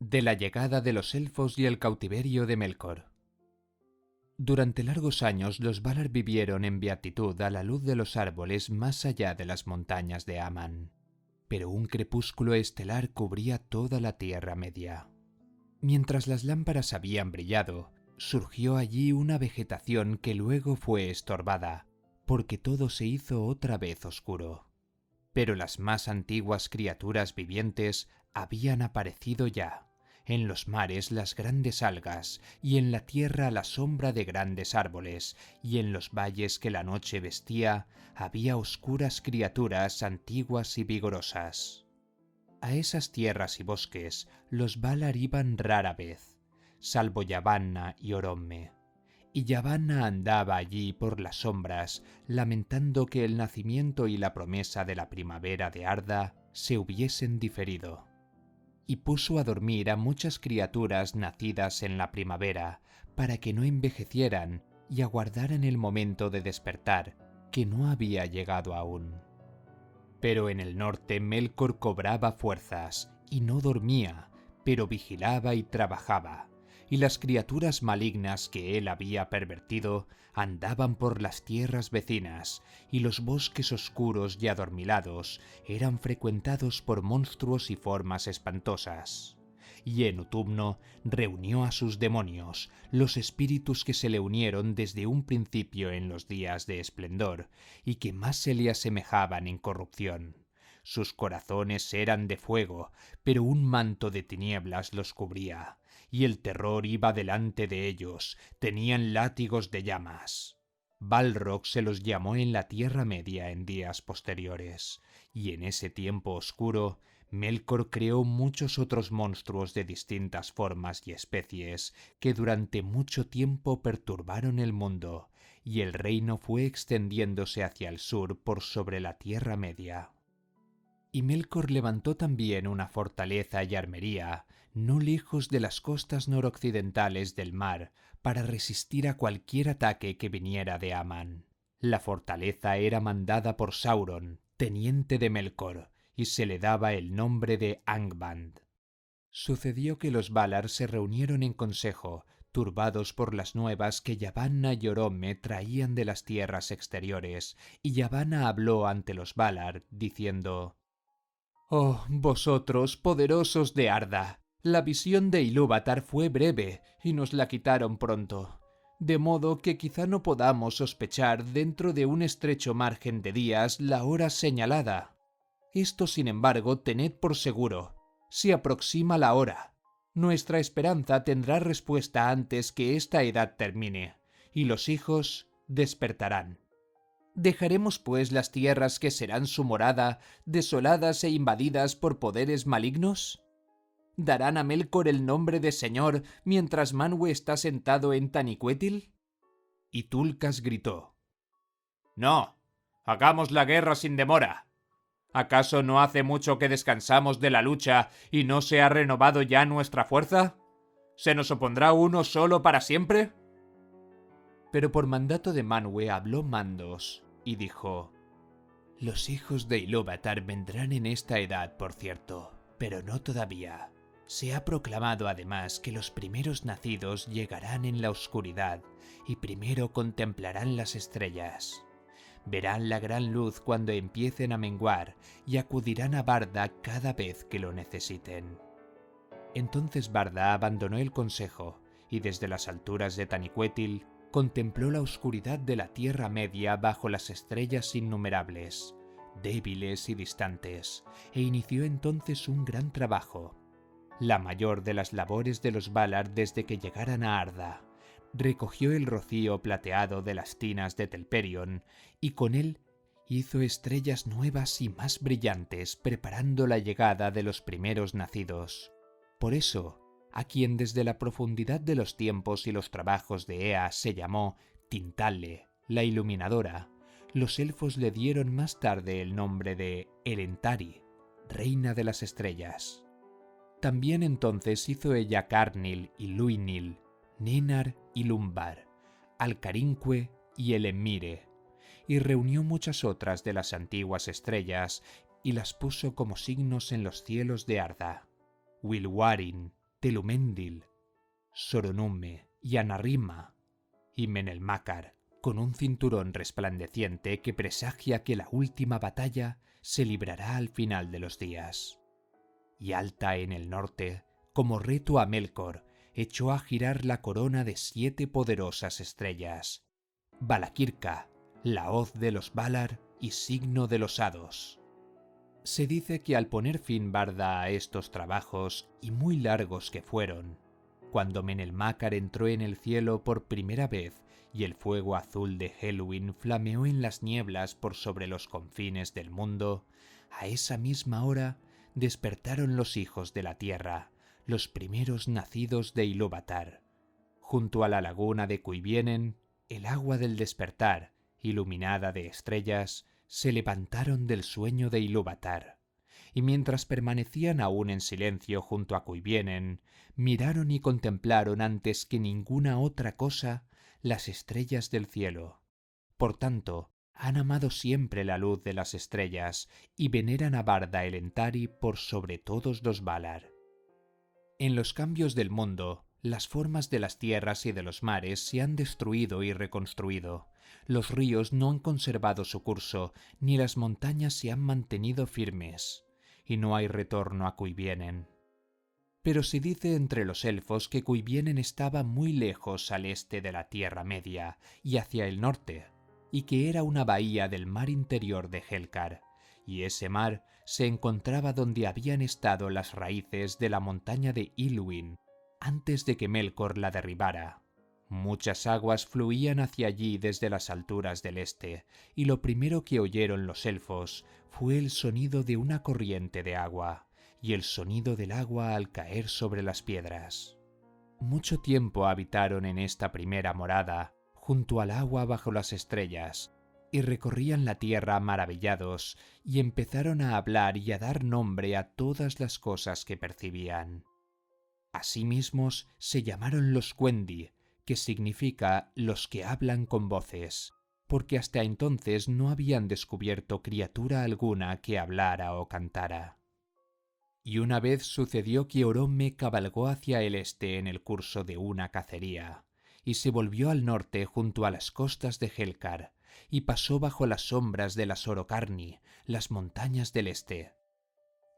De la llegada de los elfos y el cautiverio de Melkor. Durante largos años los Valar vivieron en beatitud a la luz de los árboles más allá de las montañas de Aman, pero un crepúsculo estelar cubría toda la Tierra Media. Mientras las lámparas habían brillado, surgió allí una vegetación que luego fue estorbada, porque todo se hizo otra vez oscuro. Pero las más antiguas criaturas vivientes habían aparecido ya. En los mares las grandes algas, y en la tierra la sombra de grandes árboles, y en los valles que la noche vestía había oscuras criaturas antiguas y vigorosas. A esas tierras y bosques los Valar iban rara vez, salvo Yavanna y Oromme. Y Yavanna andaba allí por las sombras, lamentando que el nacimiento y la promesa de la primavera de Arda se hubiesen diferido. Y puso a dormir a muchas criaturas nacidas en la primavera, para que no envejecieran y aguardaran el momento de despertar, que no había llegado aún. Pero en el norte Melkor cobraba fuerzas, y no dormía, pero vigilaba y trabajaba, y las criaturas malignas que él había pervertido andaban por las tierras vecinas, y los bosques oscuros y adormilados eran frecuentados por monstruos y formas espantosas. Y en Utumno reunió a sus demonios, los espíritus que se le unieron desde un principio en los días de esplendor, y que más se le asemejaban en corrupción. Sus corazones eran de fuego, pero un manto de tinieblas los cubría, y el terror iba delante de ellos, tenían látigos de llamas. Balrog se los llamó en la Tierra Media en días posteriores, y en ese tiempo oscuro Melkor creó muchos otros monstruos de distintas formas y especies que durante mucho tiempo perturbaron el mundo, y el reino fue extendiéndose hacia el sur por sobre la Tierra Media. Y Melkor levantó también una fortaleza y armería, no lejos de las costas noroccidentales del mar, para resistir a cualquier ataque que viniera de Aman. La fortaleza era mandada por Sauron, teniente de Melkor, y se le daba el nombre de Angband. Sucedió que los Valar se reunieron en consejo, turbados por las nuevas que Yavanna y Oromme traían de las tierras exteriores, y Yavanna habló ante los Valar, diciendo: «Oh, vosotros, poderosos de Arda, la visión de Ilúvatar fue breve y nos la quitaron pronto, de modo que quizá no podamos sospechar dentro de un estrecho margen de días la hora señalada. Esto, sin embargo, tened por seguro, se aproxima la hora. Nuestra esperanza tendrá respuesta antes que esta edad termine, y los hijos despertarán. ¿Dejaremos pues las tierras que serán su morada, desoladas e invadidas por poderes malignos? ¿Darán a Melkor el nombre de señor mientras Manwë está sentado en Taniquetil?» Y Tulkas gritó: «No, hagamos la guerra sin demora. ¿Acaso no hace mucho que descansamos de la lucha y no se ha renovado ya nuestra fuerza? ¿Se nos opondrá uno solo para siempre?» Pero por mandato de Manwë habló Mandos y dijo: «Los hijos de Ilúvatar vendrán en esta edad, por cierto, pero no todavía. Se ha proclamado además que los primeros nacidos llegarán en la oscuridad y primero contemplarán las estrellas. Verán la gran luz cuando empiecen a menguar y acudirán a Barda cada vez que lo necesiten». Entonces Barda abandonó el consejo y desde las alturas de Taniquetil contempló la oscuridad de la Tierra Media bajo las estrellas innumerables, débiles y distantes, e inició entonces un gran trabajo, la mayor de las labores de los Valar desde que llegaran a Arda. Recogió el rocío plateado de las tinas de Telperion y con él hizo estrellas nuevas y más brillantes, preparando la llegada de los primeros nacidos. Por eso, a quien desde la profundidad de los tiempos y los trabajos de Ea se llamó Tintale, la iluminadora, los elfos le dieron más tarde el nombre de Elentari, reina de las estrellas. También entonces hizo ella Carnil y Luinil, Nénar y Lumbar, Alcarinque y Elemmire, y reunió muchas otras de las antiguas estrellas y las puso como signos en los cielos de Arda: Wilwarin, Telumendil, Soronume y Anarrima, y Menelmácar, con un cinturón resplandeciente que presagia que la última batalla se librará al final de los días. Y Alta en el norte, como reto a Melkor, echó a girar la corona de 7 poderosas estrellas, Valakirka, la hoz de los Valar y signo de los hados. Se dice que al poner fin Barda a estos trabajos, y muy largos que fueron, cuando Menelmácar entró en el cielo por primera vez y el fuego azul de Helluin flameó en las nieblas por sobre los confines del mundo, a esa misma hora despertaron los hijos de la tierra, los primeros nacidos de Ilúvatar. Junto a la laguna de Cuivienen, el agua del despertar, iluminada de estrellas, se levantaron del sueño de Ilúvatar, y mientras permanecían aún en silencio junto a Cuivienen, miraron y contemplaron antes que ninguna otra cosa las estrellas del cielo. Por tanto, han amado siempre la luz de las estrellas y veneran a Barda el Entari por sobre todos los Valar. En los cambios del mundo, las formas de las tierras y de los mares se han destruido y reconstruido. Los ríos no han conservado su curso, ni las montañas se han mantenido firmes, y no hay retorno a Cuivienen. Pero se dice entre los elfos que Cuivienen estaba muy lejos al este de la Tierra Media y hacia el norte, y que era una bahía del mar interior de Helcar, y ese mar se encontraba donde habían estado las raíces de la montaña de Ilúin antes de que Melkor la derribara. Muchas aguas fluían hacia allí desde las alturas del este, y lo primero que oyeron los elfos fue el sonido de una corriente de agua, y el sonido del agua al caer sobre las piedras. Mucho tiempo habitaron en esta primera morada, junto al agua bajo las estrellas, y recorrían la tierra maravillados, y empezaron a hablar y a dar nombre a todas las cosas que percibían. Asimismos se llamaron los Quendi, que significa los que hablan con voces, porque hasta entonces no habían descubierto criatura alguna que hablara o cantara. Y una vez sucedió que Oromme cabalgó hacia el este en el curso de una cacería, y se volvió al norte junto a las costas de Helcar, y pasó bajo las sombras de las Orocarni, las montañas del este.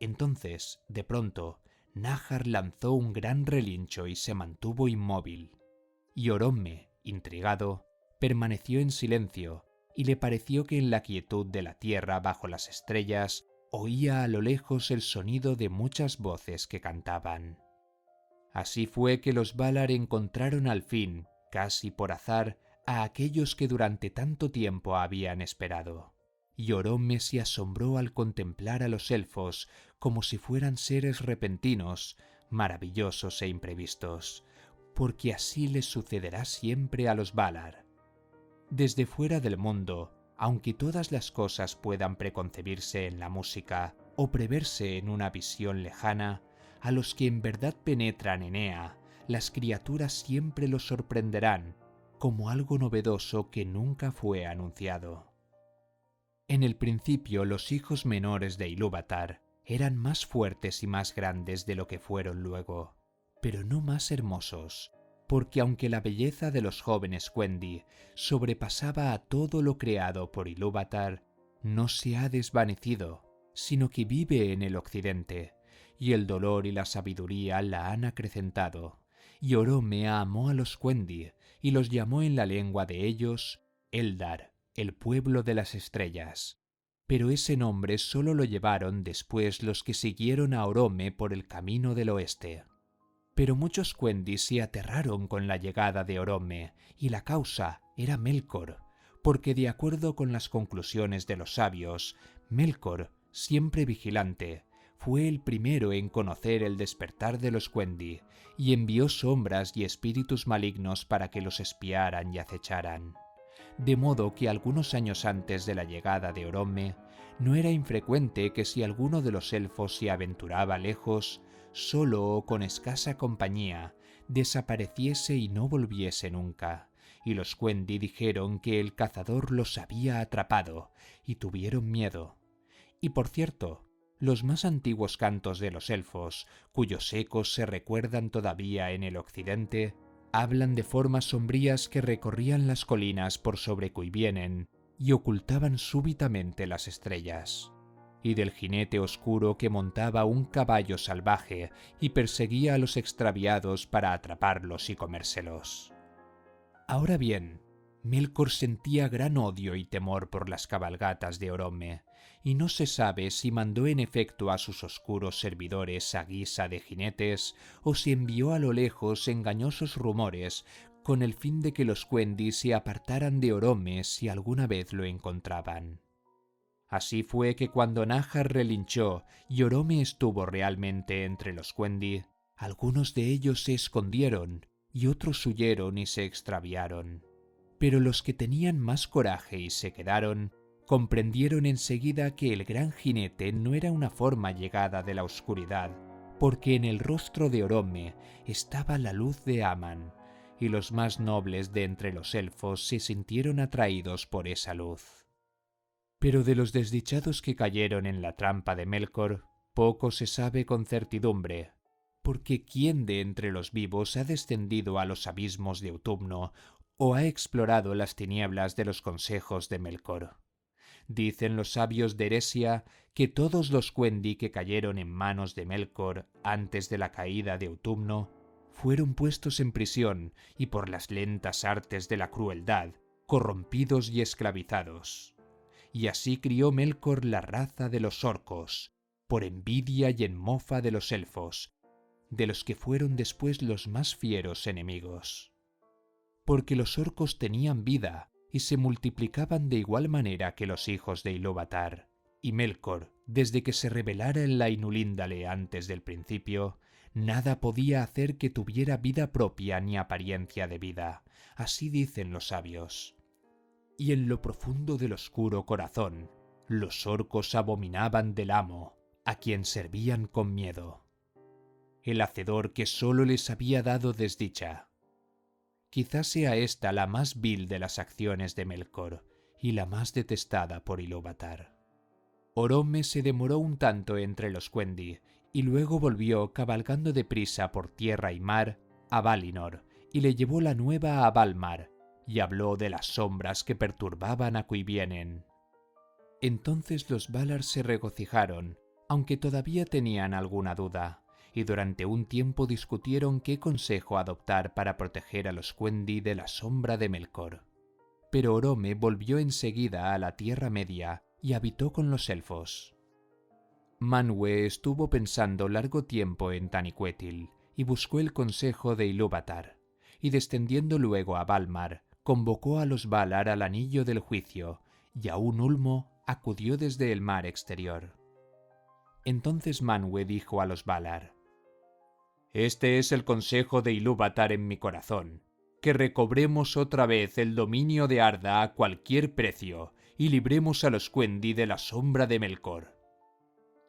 Entonces, de pronto, Nahar lanzó un gran relincho y se mantuvo inmóvil. Y Oromme, intrigado, permaneció en silencio, y le pareció que en la quietud de la tierra bajo las estrellas oía a lo lejos el sonido de muchas voces que cantaban. Así fue que los Valar encontraron al fin, casi por azar, a aquellos que durante tanto tiempo habían esperado. Y Oromme se asombró al contemplar a los elfos como si fueran seres repentinos, maravillosos e imprevistos, porque así les sucederá siempre a los Valar. Desde fuera del mundo, aunque todas las cosas puedan preconcebirse en la música o preverse en una visión lejana, a los que en verdad penetran en Ea, las criaturas siempre los sorprenderán como algo novedoso que nunca fue anunciado. En el principio los hijos menores de Ilúvatar eran más fuertes y más grandes de lo que fueron luego, pero no más hermosos, porque aunque la belleza de los jóvenes Quendi sobrepasaba a todo lo creado por Ilúvatar, no se ha desvanecido, sino que vive en el occidente, y el dolor y la sabiduría la han acrecentado, y Oromme amó a los Quendi y los llamó en la lengua de ellos Eldar, el pueblo de las estrellas. Pero ese nombre solo lo llevaron después los que siguieron a Oromme por el camino del oeste. Pero muchos Quendi se aterraron con la llegada de Oromme, y la causa era Melkor, porque de acuerdo con las conclusiones de los sabios, Melkor, siempre vigilante, fue el primero en conocer el despertar de los Quendi, y envió sombras y espíritus malignos para que los espiaran y acecharan. De modo que algunos años antes de la llegada de Oromme, no era infrecuente que si alguno de los elfos se aventuraba lejos, solo o con escasa compañía, desapareciese y no volviese nunca, y los Quendi dijeron que el cazador los había atrapado, y tuvieron miedo. Y por cierto, Los más antiguos cantos de los elfos, cuyos ecos se recuerdan todavía en el occidente, hablan de formas sombrías que recorrían las colinas por sobre Cuivienen y ocultaban súbitamente las estrellas, y del jinete oscuro que montaba un caballo salvaje y perseguía a los extraviados para atraparlos y comérselos. Ahora bien, Melkor sentía gran odio y temor por las cabalgatas de Orome, y no se sabe si mandó en efecto a sus oscuros servidores a guisa de jinetes o si envió a lo lejos engañosos rumores con el fin de que los Quendi se apartaran de Orome si alguna vez lo encontraban. Así fue que cuando Nahar relinchó y Orome estuvo realmente entre los Quendi, algunos de ellos se escondieron y otros huyeron y se extraviaron. Pero los que tenían más coraje y se quedaron, comprendieron enseguida que el gran jinete no era una forma llegada de la oscuridad, porque en el rostro de Orome estaba la luz de Aman, y los más nobles de entre los elfos se sintieron atraídos por esa luz. Pero de los desdichados que cayeron en la trampa de Melkor, poco se sabe con certidumbre, porque ¿quién de entre los vivos ha descendido a los abismos de Utumno o ha explorado las tinieblas de los consejos de Melkor? Dicen los sabios de Eresia que todos los Quendi que cayeron en manos de Melkor antes de la caída de Utumno fueron puestos en prisión y por las lentas artes de la crueldad, corrompidos y esclavizados. Y así crió Melkor la raza de los orcos, por envidia y en mofa de los elfos, de los que fueron después los más fieros enemigos. Porque los orcos tenían vida y se multiplicaban de igual manera que los hijos de Ilúvatar, y Melkor, desde que se rebelara en la Inulíndale antes del principio, nada podía hacer que tuviera vida propia ni apariencia de vida, así dicen los sabios. Y en lo profundo del oscuro corazón, los orcos abominaban del amo, a quien servían con miedo, el hacedor que sólo les había dado desdicha. Quizás sea esta la más vil de las acciones de Melkor y la más detestada por Ilúvatar. Orome se demoró un tanto entre los Quendi y luego volvió cabalgando deprisa por tierra y mar a Valinor y le llevó la nueva a Valmar y habló de las sombras que perturbaban a Cuivienen. Entonces los Valar se regocijaron, aunque todavía tenían alguna duda, y durante un tiempo discutieron qué consejo adoptar para proteger a los Quendi de la sombra de Melkor. Pero Orome volvió enseguida a la Tierra Media y habitó con los elfos. Manwë estuvo pensando largo tiempo en Taniquetil y buscó el consejo de Ilúvatar, y descendiendo luego a Valmar, convocó a los Valar al anillo del juicio, y a un Ulmo acudió desde el mar exterior. Entonces Manwë dijo a los Valar: «Este es el consejo de Ilúvatar en mi corazón, que recobremos otra vez el dominio de Arda a cualquier precio y libremos a los Quendi de la sombra de Melkor».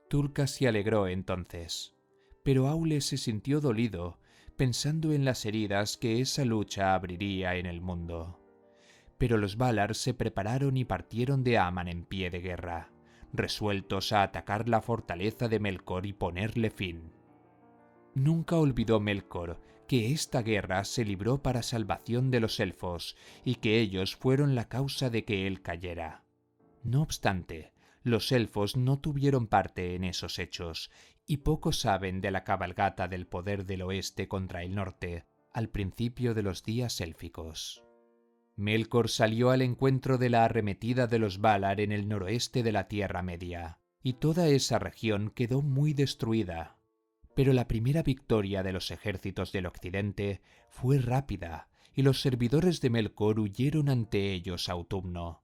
Tulka se alegró entonces, pero Aule se sintió dolido, pensando en las heridas que esa lucha abriría en el mundo. Pero los Valar se prepararon y partieron de Aman en pie de guerra, resueltos a atacar la fortaleza de Melkor y ponerle fin. Nunca olvidó Melkor que esta guerra se libró para salvación de los elfos y que ellos fueron la causa de que él cayera. No obstante, los elfos no tuvieron parte en esos hechos y poco saben de la cabalgata del poder del oeste contra el norte al principio de los días élficos. Melkor salió al encuentro de la arremetida de los Valar en el noroeste de la Tierra Media, y toda esa región quedó muy destruida. Pero la primera victoria de los ejércitos del occidente fue rápida, y los servidores de Melkor huyeron ante ellos a Utumno.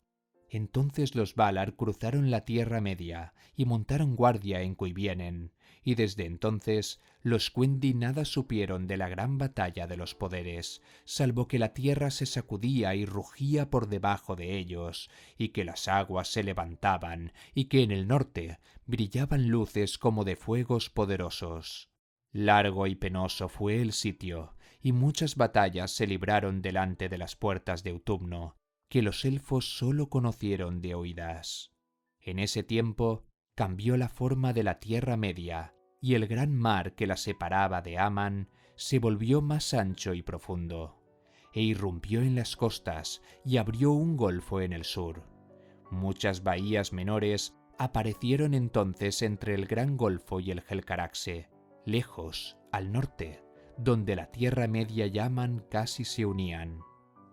Entonces los Valar cruzaron la Tierra Media y montaron guardia en Cuivienen, y desde entonces los Quendi nada supieron de la gran batalla de los poderes, salvo que la tierra se sacudía y rugía por debajo de ellos, y que las aguas se levantaban, y que en el norte brillaban luces como de fuegos poderosos. Largo y penoso fue el sitio, y muchas batallas se libraron delante de las puertas de Utumno, que los elfos sólo conocieron de oídas. En ese tiempo, cambió la forma de la Tierra Media, y el gran mar que la separaba de Aman se volvió más ancho y profundo, e irrumpió en las costas y abrió un golfo en el sur. Muchas bahías menores aparecieron entonces entre el gran golfo y el Helcaraxe, lejos, al norte, donde la Tierra Media y Aman casi se unían.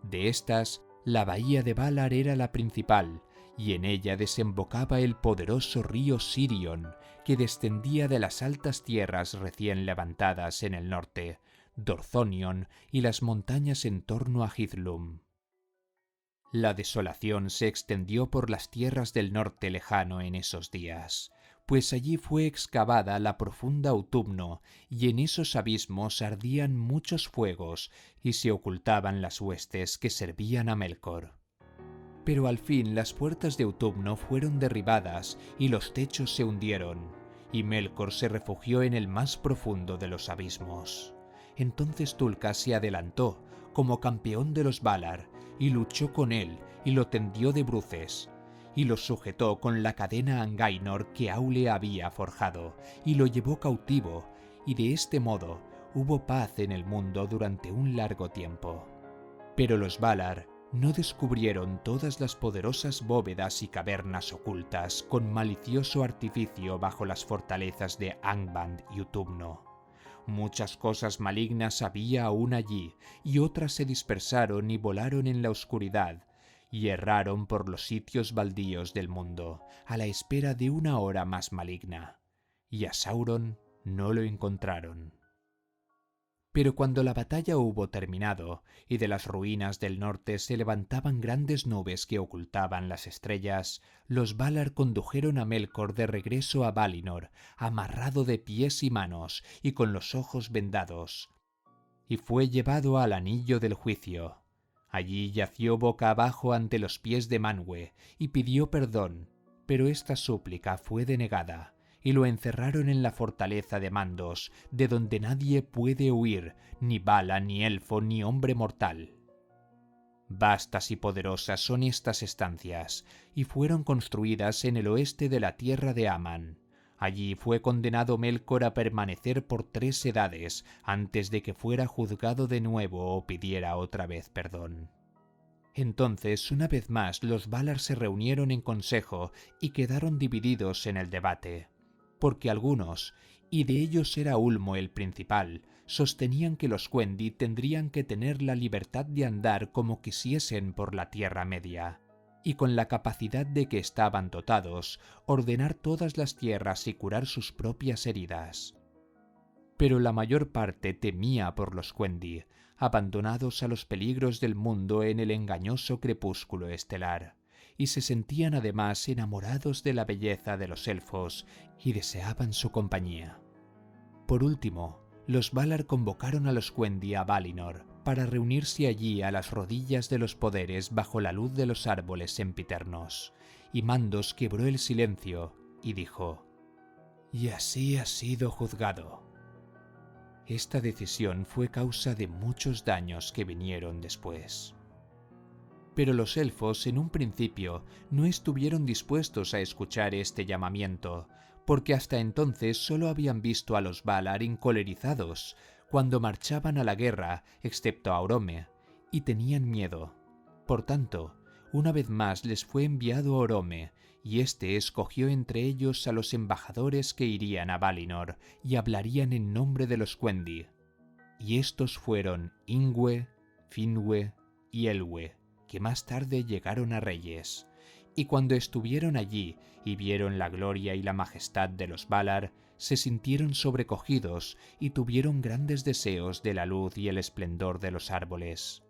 De estas, la bahía de Valar era la principal, y en ella desembocaba el poderoso río Sirion, que descendía de las altas tierras recién levantadas en el norte, Dorthonion y las montañas en torno a Hithlum. La desolación se extendió por las tierras del norte lejano en esos días, pues allí fue excavada la profunda Utumno, y en esos abismos ardían muchos fuegos y se ocultaban las huestes que servían a Melkor. Pero al fin las puertas de Utumno fueron derribadas y los techos se hundieron, y Melkor se refugió en el más profundo de los abismos. Entonces Tulka se adelantó como campeón de los Valar y luchó con él y lo tendió de bruces, y lo sujetó con la cadena Angainor que Aule había forjado, y lo llevó cautivo, y de este modo hubo paz en el mundo durante un largo tiempo. Pero los Valar no descubrieron todas las poderosas bóvedas y cavernas ocultas con malicioso artificio bajo las fortalezas de Angband y Utumno. Muchas cosas malignas había aún allí, y otras se dispersaron y volaron en la oscuridad, y erraron por los sitios baldíos del mundo, a la espera de una hora más maligna, y a Sauron no lo encontraron. Pero cuando la batalla hubo terminado, y de las ruinas del norte se levantaban grandes nubes que ocultaban las estrellas, los Valar condujeron a Melkor de regreso a Valinor, amarrado de pies y manos, y con los ojos vendados, y fue llevado al Anillo del Juicio. Allí yació boca abajo ante los pies de Manwë, y pidió perdón, pero esta súplica fue denegada, y lo encerraron en la fortaleza de Mandos, de donde nadie puede huir, ni bala, ni elfo, ni hombre mortal. Vastas y poderosas son estas estancias, y fueron construidas en el oeste de la tierra de Aman. Allí fue condenado Melkor a permanecer por 3 edades, antes de que fuera juzgado de nuevo o pidiera otra vez perdón. Entonces, una vez más, los Valar se reunieron en consejo y quedaron divididos en el debate, porque algunos, y de ellos era Ulmo el principal, sostenían que los Quendi tendrían que tener la libertad de andar como quisiesen por la Tierra Media, y con la capacidad de que estaban dotados, ordenar todas las tierras y curar sus propias heridas. Pero la mayor parte temía por los Quendi, abandonados a los peligros del mundo en el engañoso crepúsculo estelar, y se sentían además enamorados de la belleza de los elfos y deseaban su compañía. Por último, los Valar convocaron a los Quendi a Valinor para reunirse allí a las rodillas de los poderes bajo la luz de los árboles sempiternos, y Mandos quebró el silencio y dijo: «Y así ha sido juzgado». Esta decisión fue causa de muchos daños que vinieron después. Pero los elfos en un principio no estuvieron dispuestos a escuchar este llamamiento, porque hasta entonces solo habían visto a los Valar encolerizados cuando marchaban a la guerra, excepto a Orome, y tenían miedo. Por tanto, una vez más les fue enviado Orome, y éste escogió entre ellos a los embajadores que irían a Valinor y hablarían en nombre de los Quendi. Y estos fueron Ingwe, Finwë y Elwë, que más tarde llegaron a reyes. Y cuando estuvieron allí y vieron la gloria y la majestad de los Valar, se sintieron sobrecogidos y tuvieron grandes deseos de la luz y el esplendor de los árboles.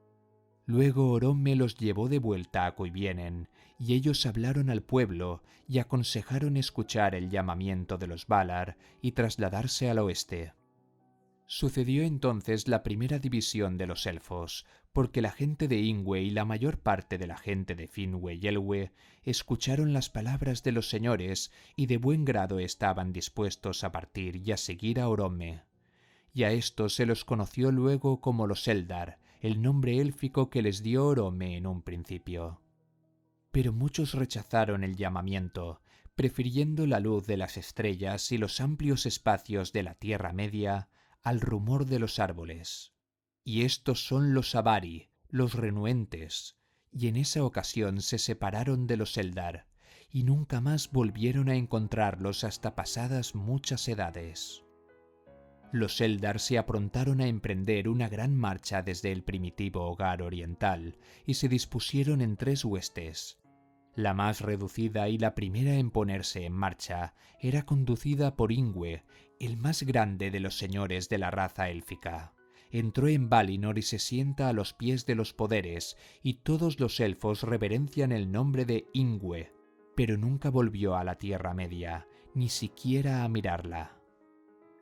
Luego Orome los llevó de vuelta a Cuivienen, y ellos hablaron al pueblo y aconsejaron escuchar el llamamiento de los Valar y trasladarse al oeste. Sucedió entonces la primera división de los elfos, porque la gente de Ingwe y la mayor parte de la gente de Finwë y Elwë escucharon las palabras de los señores y de buen grado estaban dispuestos a partir y a seguir a Orome. Y a estos se los conoció luego como los Eldar, el nombre élfico que les dio Orome en un principio. Pero muchos rechazaron el llamamiento, prefiriendo la luz de las estrellas y los amplios espacios de la Tierra Media al rumor de los árboles. Y estos son los Avari, los renuentes, y en esa ocasión se separaron de los Eldar, y nunca más volvieron a encontrarlos hasta pasadas muchas edades. Los Eldar se aprontaron a emprender una gran marcha desde el primitivo hogar oriental y se dispusieron en 3 huestes. La más reducida y la primera en ponerse en marcha era conducida por Ingwe, el más grande de los señores de la raza élfica. Entró en Valinor y se sienta a los pies de los poderes, y todos los elfos reverencian el nombre de Ingwe, pero nunca volvió a la Tierra Media, ni siquiera a mirarla.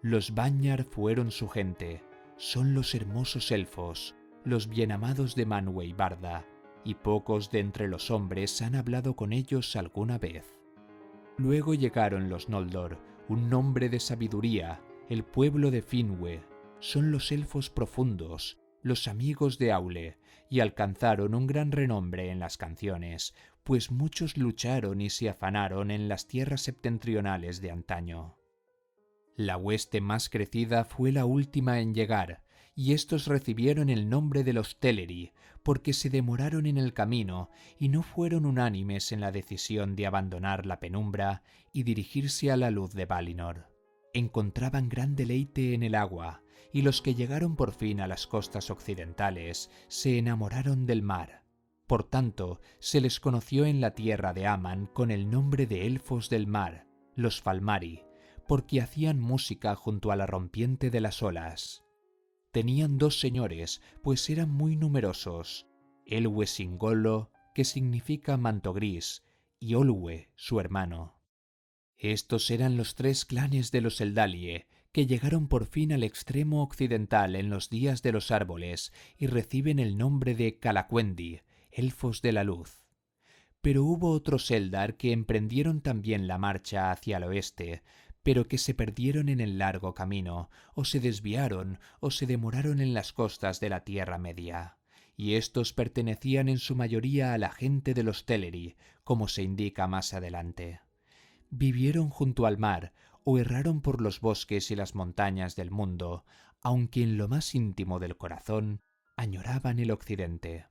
Los Vanyar fueron su gente, son los hermosos elfos, los bienamados de Manwë y Barda, y pocos de entre los hombres han hablado con ellos alguna vez. Luego llegaron los Noldor, un nombre de sabiduría, el pueblo de Finwë, son los elfos profundos, los amigos de Aule, y alcanzaron un gran renombre en las canciones, pues muchos lucharon y se afanaron en las tierras septentrionales de antaño. La hueste más crecida fue la última en llegar, y estos recibieron el nombre de los Teleri, porque se demoraron en el camino y no fueron unánimes en la decisión de abandonar la penumbra y dirigirse a la luz de Valinor. Encontraban gran deleite en el agua, y los que llegaron por fin a las costas occidentales se enamoraron del mar. Por tanto, se les conoció en la tierra de Aman con el nombre de Elfos del Mar, los Falmari, porque hacían música junto a la rompiente de las olas. Tenían 2 señores, pues eran muy numerosos, Elwë Singollo, que significa manto gris, y Olwë, su hermano. Estos eran los 3 clanes de los Eldalie, que llegaron por fin al extremo occidental en los días de los árboles y reciben el nombre de Calaquendi, elfos de la luz. Pero hubo otros Eldar que emprendieron también la marcha hacia el oeste, pero que se perdieron en el largo camino, o se desviaron, o se demoraron en las costas de la Tierra Media, y estos pertenecían en su mayoría a la gente de los Teleri, como se indica más adelante. Vivieron junto al mar, o erraron por los bosques y las montañas del mundo, aunque en lo más íntimo del corazón añoraban el occidente.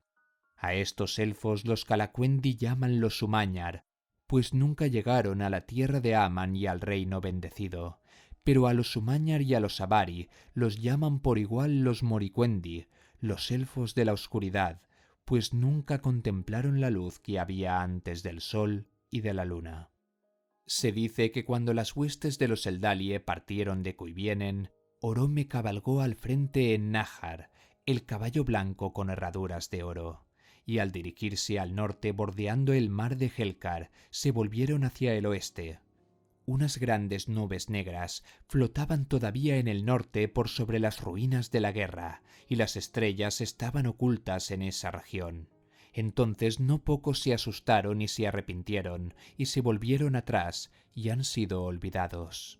A estos elfos los Calaquendi llaman los Umañar, pues nunca llegaron a la tierra de Aman y al reino bendecido, pero a los Umañar y a los Avari los llaman por igual los Moriquendi, los elfos de la oscuridad, pues nunca contemplaron la luz que había antes del sol y de la luna. Se dice que cuando las huestes de los Eldalie partieron de Cuivienen, Orome cabalgó al frente en Nájar, el caballo blanco con herraduras de oro, y al dirigirse al norte bordeando el mar de Helcar, se volvieron hacia el oeste. Unas grandes nubes negras flotaban todavía en el norte por sobre las ruinas de la guerra, y las estrellas estaban ocultas en esa región. Entonces no pocos se asustaron y se arrepintieron, y se volvieron atrás, y han sido olvidados.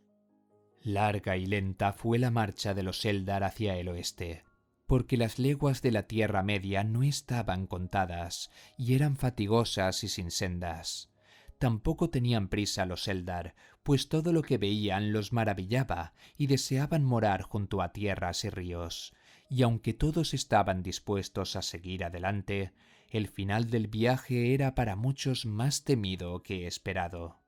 Larga y lenta fue la marcha de los Eldar hacia el oeste, porque las leguas de la Tierra Media no estaban contadas, y eran fatigosas y sin sendas. Tampoco tenían prisa los Eldar, pues todo lo que veían los maravillaba, y deseaban morar junto a tierras y ríos. Y aunque todos estaban dispuestos a seguir adelante, el final del viaje era para muchos más temido que esperado.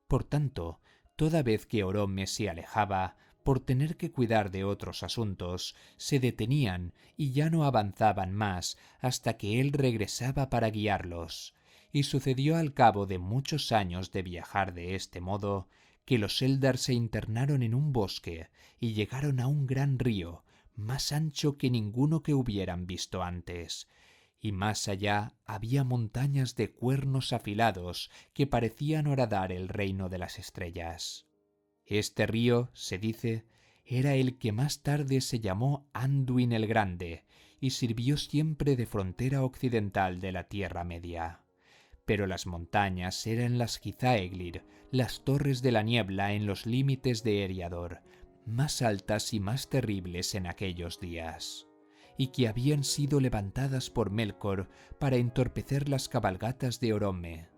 Por tanto, toda vez que Orome se alejaba, por tener que cuidar de otros asuntos, se detenían y ya no avanzaban más hasta que él regresaba para guiarlos. Y sucedió al cabo de muchos años de viajar de este modo, que los Eldar se internaron en un bosque y llegaron a un gran río, más ancho que ninguno que hubieran visto antes, y más allá había montañas de cuernos afilados que parecían horadar el reino de las estrellas. Este río, se dice, era el que más tarde se llamó Anduin el Grande y sirvió siempre de frontera occidental de la Tierra Media. Pero las montañas eran las Gizaeglir, las torres de la niebla en los límites de Eriador, más altas y más terribles en aquellos días, y que habían sido levantadas por Melkor para entorpecer las cabalgatas de Orome.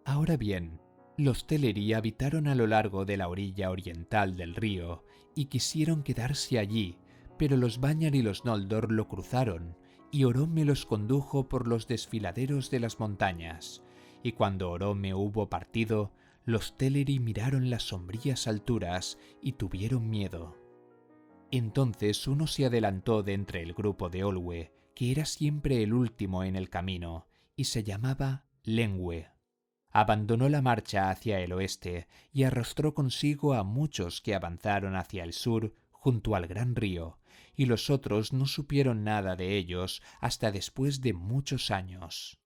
Ahora bien, Los Teleri habitaron a lo largo de la orilla oriental del río y quisieron quedarse allí, pero los Vanyar y los Noldor lo cruzaron, y Orome los condujo por los desfiladeros de las montañas, y cuando Orome hubo partido, los Teleri miraron las sombrías alturas y tuvieron miedo. Entonces uno se adelantó de entre el grupo de Olwe, que era siempre el último en el camino, y se llamaba Lengwe. Abandonó la marcha hacia el oeste y arrastró consigo a muchos que avanzaron hacia el sur junto al gran río, y los otros no supieron nada de ellos hasta después de muchos años.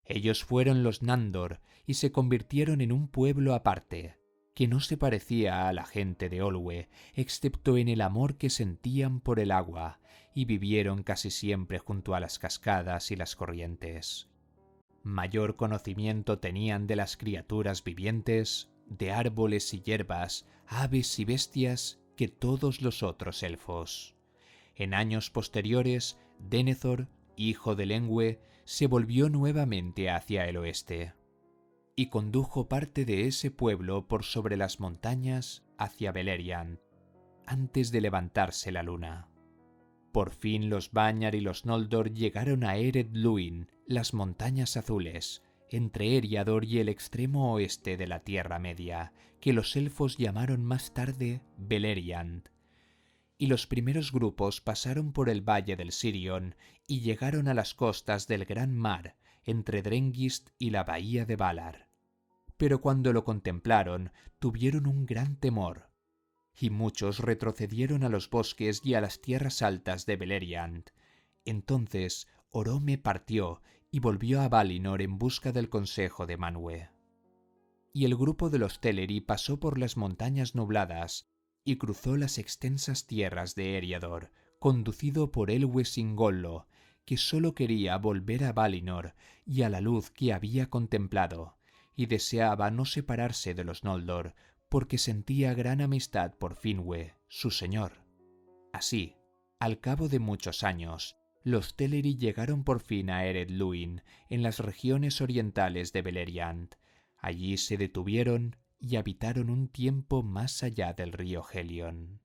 Ellos fueron los Nandor y se convirtieron en un pueblo aparte, que no se parecía a la gente de Olwe, excepto en el amor que sentían por el agua, y vivieron casi siempre junto a las cascadas y las corrientes. Mayor conocimiento tenían de las criaturas vivientes, de árboles y hierbas, aves y bestias, que todos los otros elfos. En años posteriores, Denethor, hijo de Lengwe, se volvió nuevamente hacia el oeste, y condujo parte de ese pueblo por sobre las montañas hacia Beleriand, antes de levantarse la luna. Por fin los Vanyar y los Noldor llegaron a Ered Luin, las montañas azules, entre Eriador y el extremo oeste de la Tierra Media, que los elfos llamaron más tarde Beleriand. Y los primeros grupos pasaron por el valle del Sirion y llegaron a las costas del Gran Mar, entre Drengist y la bahía de Valar. Pero cuando lo contemplaron, tuvieron un gran temor, y muchos retrocedieron a los bosques y a las tierras altas de Beleriand. Entonces Orome partió y volvió a Valinor en busca del consejo de Manwë. Y el grupo de los Teleri pasó por las montañas nubladas y cruzó las extensas tierras de Eriador, conducido por Elwë Singollo, que sólo quería volver a Valinor y a la luz que había contemplado, y deseaba no separarse de los Noldor, porque sentía gran amistad por Finwë, su señor. Así, al cabo de muchos años, los Teleri llegaron por fin a Ered Luin, en las regiones orientales de Beleriand. Allí se detuvieron y habitaron un tiempo más allá del río Helion.